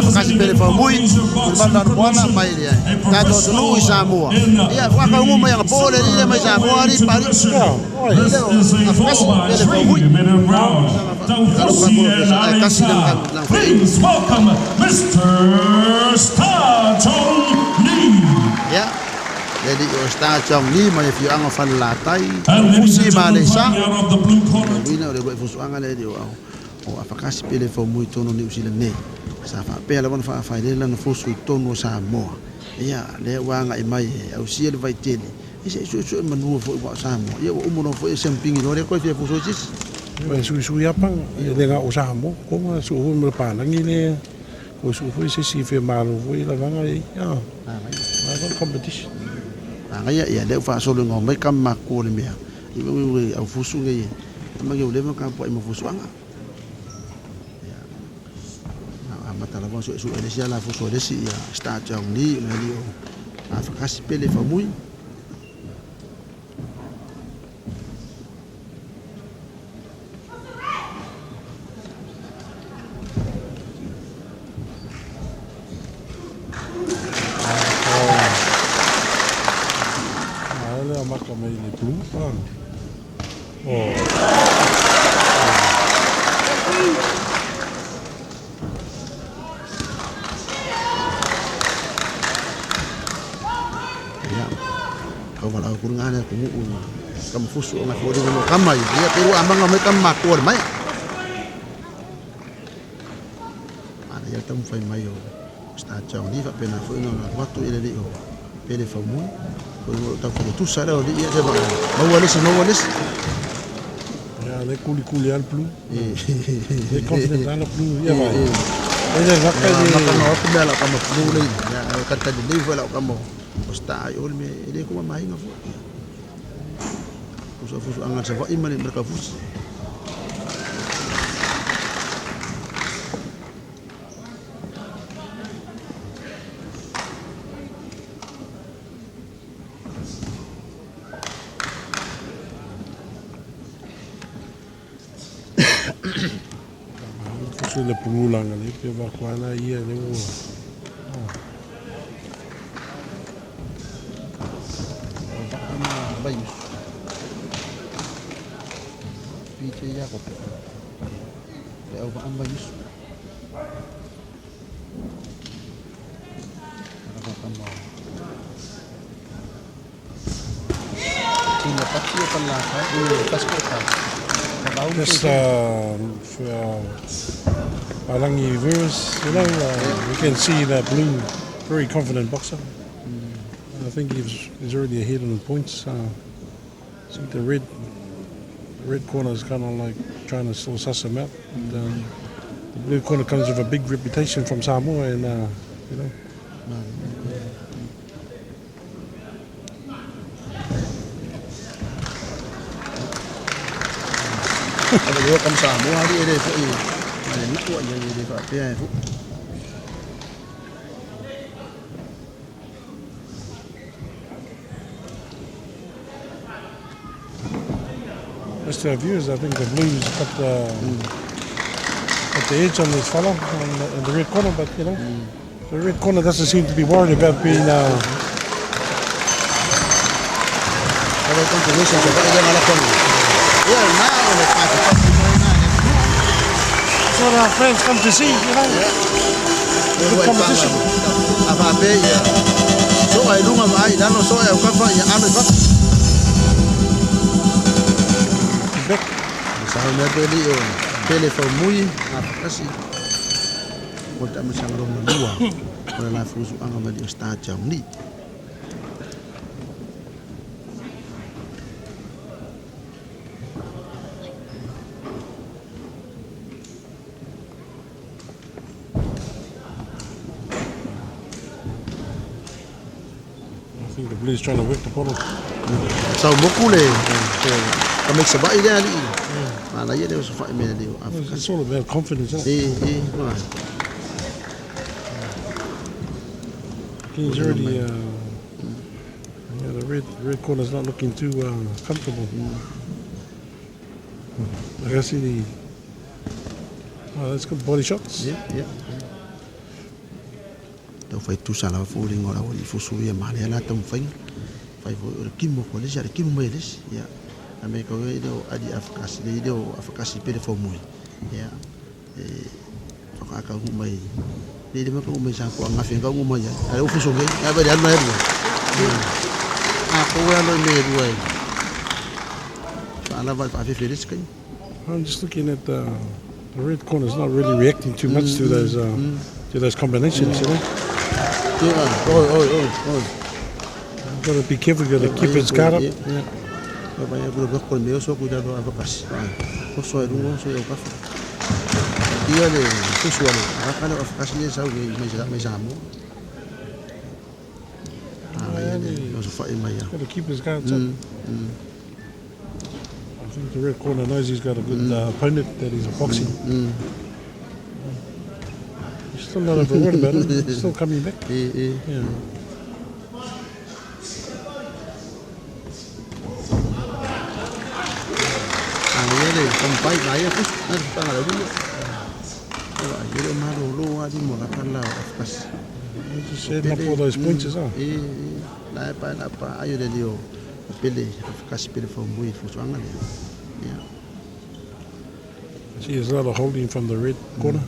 Apakasi pele fa mui, banda buana mai dia. Tato tulu i Samoa. Ia waka ngoma yang pole ni mai Samoa ni pari. Apakasi pele fa mui. Please welcome Mr. Star Chong Lee. Ya. Jadi Star Chong Lee mai fi anga fan latai. Fusi Malaysia. Wina de fusu anga le dio. O apakasi pele fa mui tono ni usila ne. Sa fa pele wan fa fa le lan fusu tono Samoa. Ia le wanga i mai au sia le vai tele. Ise su manu fo wa Samoa. Ia o mono fo sempingi no le ko fi fusu sis. Su yapang le nga o Samoa ko ma su ho me pa langi le ko su fo si fe malo fo la vanga ya. Ma competition. Ngaya ya le fa solo ngomai kam makko le mea. I au fusu ngai. Ma yo le ka po mo fusu anga. Matala bon su ele sia la fuso ele si ya Star Chong ni le o afakasi pele fa mui ale maka mai le tu oh wala ko nga na kumu kam fusu nga ko rin mo kamay dia pero amang may kam makor may ana ya tam fay mayo Star Chong Lee fa pena fo no watu ile dio pele fa mu ko ta ko tu sara o dia de ba walis ya le kuli al plu e confident al plu ya ba ele va ka de no ko bela kam plu le ya ka ta de le wala kam Star ol me ele ko mai nga fo fusu angan sa vai mane mereka fusu fusu le pulang ali pe ba kwana ia le mo ya ko le au ba amba yus apa kamo tinha patia pala pas kota just Palangi viewers, you know, we can see that Blue, very confident boxer. I think he's already ahead on the points. I think the red corner is kind of like trying to still suss him out. And, the blue corner comes with a big reputation from Samoa, and you know. Just to our viewers, I think the Blues got the edge on this fella in the red corner, but you know, the red corner doesn't seem to be worried about being. That's what our friends come to see, you know. Good competition. Sahaja beli telefon mui aplikasi. Kita macam orang dua. Kalau nak fusu angam di Star Chong Lee. I think the Blues trying to whip the bottle. Sao mokule. Kami sebab ini ali. Malah dia harus fight me dia. It's all about confidence, isn't it? He's already the red corner's not looking too comfortable. Like I see that's good body shots. Yeah. tau fai tusa la fuling ora o fusu ia male ala tam fai fai vo kimo ko lesi kimo mai lesi ya ame ko do adi afkasi de do afkasi pele fo mui ya ka ku mai de ma ko mai sa ko nga finga ku mai ya fusu ngai ya ba dan mai ru ko wa lo me ru ai ala va fa feliz kan. I'm just looking at the red corner is not really reacting too much to those combinations, you know. I've got to be careful, got to keep his guard up. Yeah. Got to keep his guard up. I think the red corner knows he's got a good opponent that he's boxing. He's still not overworried about it. He's still coming back. Yeah. Just setting up all those points as well. See, there's a lot of holding from the red corner.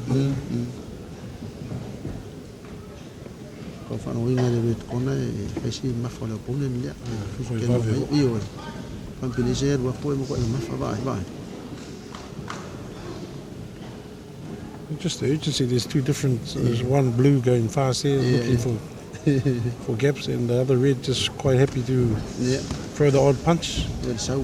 Just the urgency, there's two different, there's one blue going fast here looking for gaps, and the other red just quite happy to throw the odd punch. It's a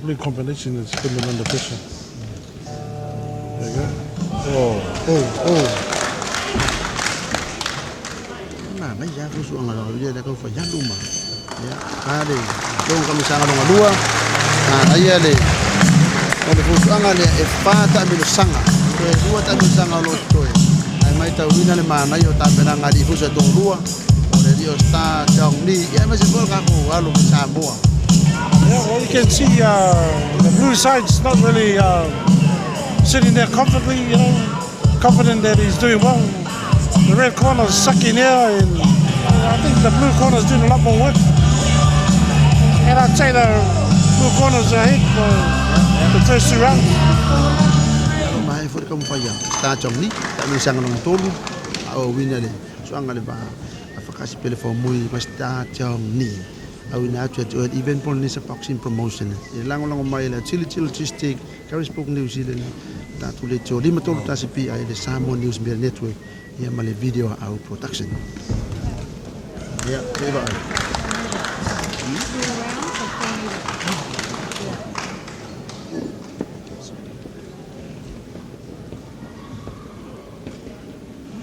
blue combination that's putting them under pressure. There you go. Oh. Dong kami sangat dua. Nah, ayah le. Kalau fusuanga le efata bil sanga. Dua tak bil sanga lo toi. Ai mai tau wina le mana yo ta pena ngadi fusa dong dua. Ore dio sta dong ni. Ya masih bol kaku alu Samoa. Yeah, well you can see the blue side's not really sitting there comfortably, you know, confident that he's doing well. The red corner's sucking here, and I think the blue corner's doing a lot more work. And I'd say the blue corner's ahead for the first two rounds. Mai for kamu payah. Ta chong ni, tak bisa ngalong tolu. Au wina le. So angale ba. Afakasi pele for mui mas ta chong ni. Au na tu event pon ni sa boxing promotion. Lang mai la chili cheesesteak. Kau spoke New Zealand. Ta tu le cho 5 tolu ta sipi ai le Samoa News Media Network. Ya male video au production. Ya, bye.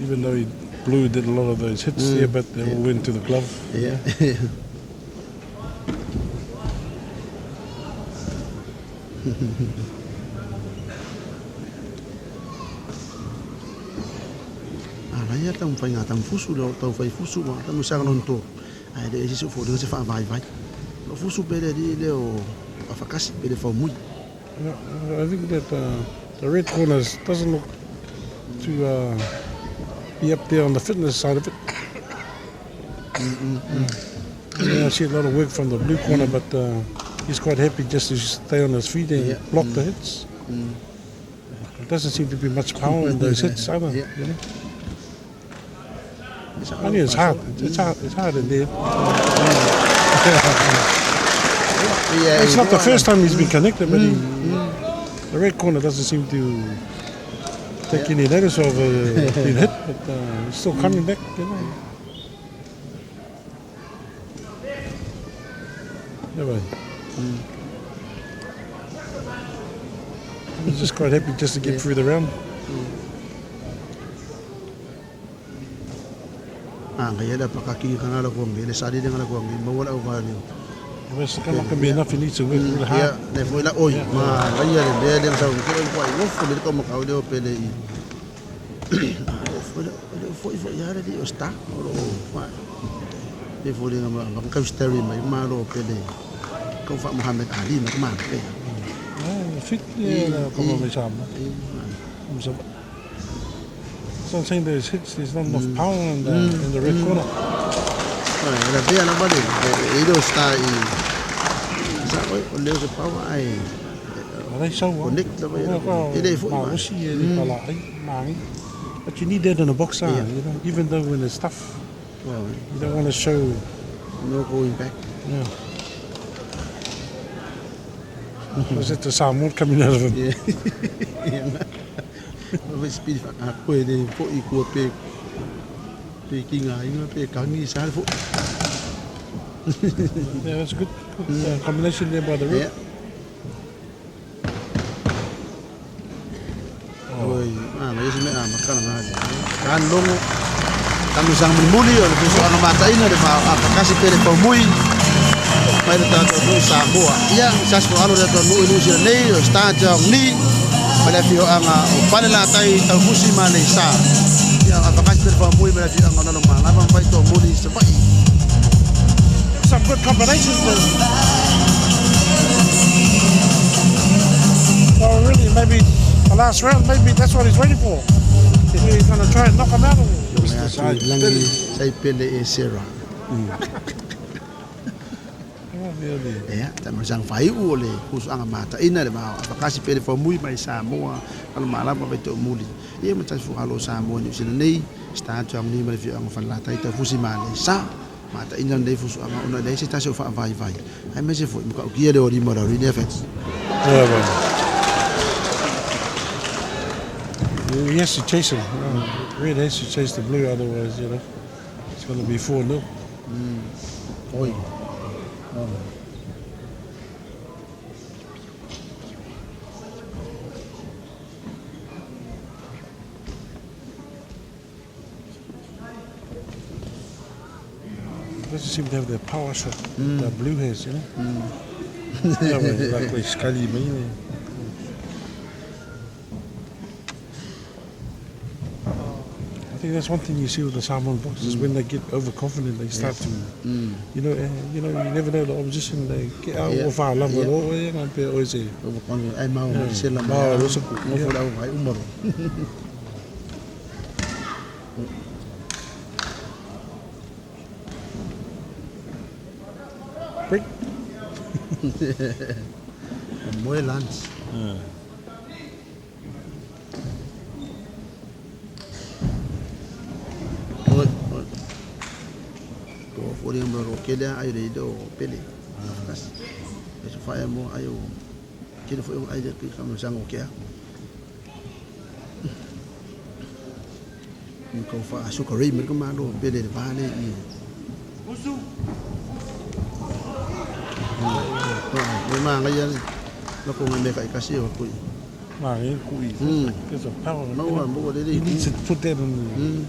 Even though Blue did a lot of those hits there, but they all went to the glove. Yeah. Araya tam fai ngatam fusu lo tau fai fusu ma tam sang nonto. Ai de isi fo de se fa vai. Lo fusu pele di le o afakasi pele fa mui. I think that the red corners doesn't look to be up there on the fitness side of it. I see a lot of work from the blue corner, but he's quite happy just to stay on his feet and block the hits. There doesn't seem to be much power in those hits either. You know? I mean, it's hard. It's hard in there. It's not the first time he's been connected, but the red corner doesn't seem to take any notice of being hit, but he's still coming back, you know. Anyway, he's just quite happy just to get through the round. Kaya dah pakaki ka ngala ko ngi, sadi dia ngala ko ngi, mawala o value. It's not going to be enough. He needs to work really hard. Yeah, they la oi, ma kaya dia sa ko ko ai wo fo ko mo ka o pele i. Fo ya di o sta o fa. Before dia ngam kau story mai maro pele. Kau fa Muhammad Ali nak mana pe. Fit como me chama. So I'm saying there's not enough power in the red corner. Ada dia nak balik. Itu style. Sao oleh se power ai. Ada show. Connect tapi. Ini fu. But you need that in a boxer, you know, even though when it's tough. Well, you don't want to show no going back. Yeah. Was it the Samoa coming out of him? Yeah. Tapi speed aku ini pun ikut pe kinga ini pe kami sah pun. Yeah, that's a good combination there by the rib. Yeah. Oi, macam ni makan aja. Kan long, kami sang muli oleh soal mata ini ada apa kasih pele pemui. Mai datang tu Samoa. Ya, saya soal ada tu nu sila ni, stajam ni. Pada view anga Papāli'itele tau musim Malaysia. Ya, apa kasih pele pemui pada view anga nama lama baik tu muli sebaik. Some good combinations there. Well, really, maybe the last round, maybe that's what he's waiting for. He's going to try and knock him out of it. Langi saya pele Sarah. Ya, tapi macam fai oleh khusus angkat mata ini ada bahawa apa kasih pele formui mai Samoa kalau malam apa itu muli. Ia macam kalau Samoa ni sini ni start jam ni mereka angkat Papāli'itele itu fusi Malaysia. Mata ini anda fusu angkat una dari situ saya faham fai. Saya masih faham muka ukia dia orang mara ini efek. He has to chase him. Red has to chase the blue, otherwise, you know, it's going to be 4-0. Oi. Doesn't seem to have the power shot that blue has, you know. Yeah, like sekali mainly. I think that's one thing you see with the Samoan boxers when they get overconfident, they start to, you never know the opposition. They get out of our love at all. You know, always say overconfident. I mau sila mau also mau for our high umur. Break. More lunch. Orang yang berokey dia air itu pilih. Kas. Supaya mau ayo. Kini foi air itu kamu sang okey. Kau fa sukari mereka malu pilih balik ni. Musuh. Memang aja. Lalu mereka kasih aku. Mari kui. There's a power. No one more. He needs to put that in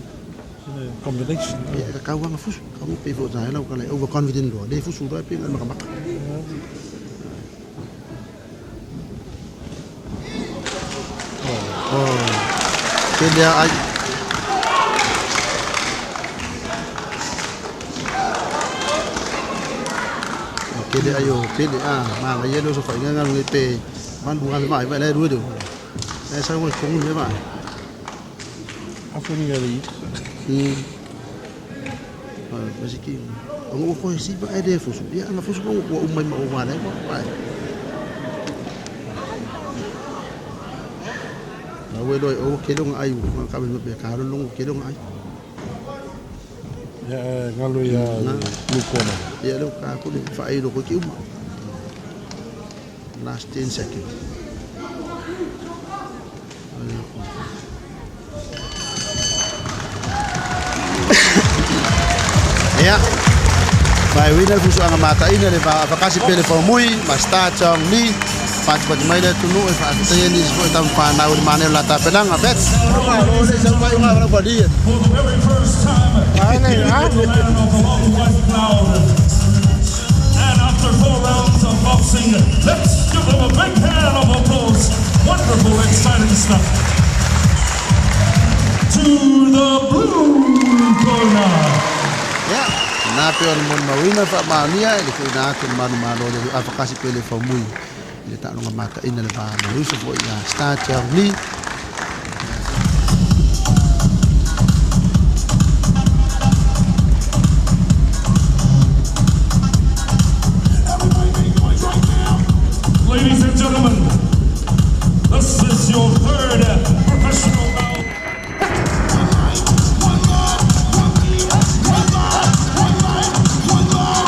the combination. Ya, kau orang fus. Kamu pivot saya lah kalau overconfident doa. Dia fus sudah pun nak makan. Dia aja. Pilih ayo, pilih mang aja dulu supaya ngan ngepe, man bunga lemah, apa leh dua tu. Saya sama kong lemah. Apa ni kali? Masih kini. Orang kau si pakai dia fusu. Dia anak fusu kau buat umai mau mana kau? Lalu doi, kedong ayu, kami berbiak karun long kedong ayu. Ya, ngalu ya lupa na. Ya, lupa aku ni fai lo kau kium. Last 10 seconds. Ya, by winner fusu ang mata ini le pa kasi pele formui, mas tachong ni pas bagaimana tunu fa kita ni semua tam panau di mana la tapelang abet. Sampai ngah body. And after 4 rounds of boxing, let's give them a big hand of applause. Wonderful, exciting stuff. To the blue corner. Ya, na pe on mon mawina fa mania ile ko na to manu malo le afakasi pele fa mui ile ta longa mata ina le ba mo yusu fo ya sta cha ni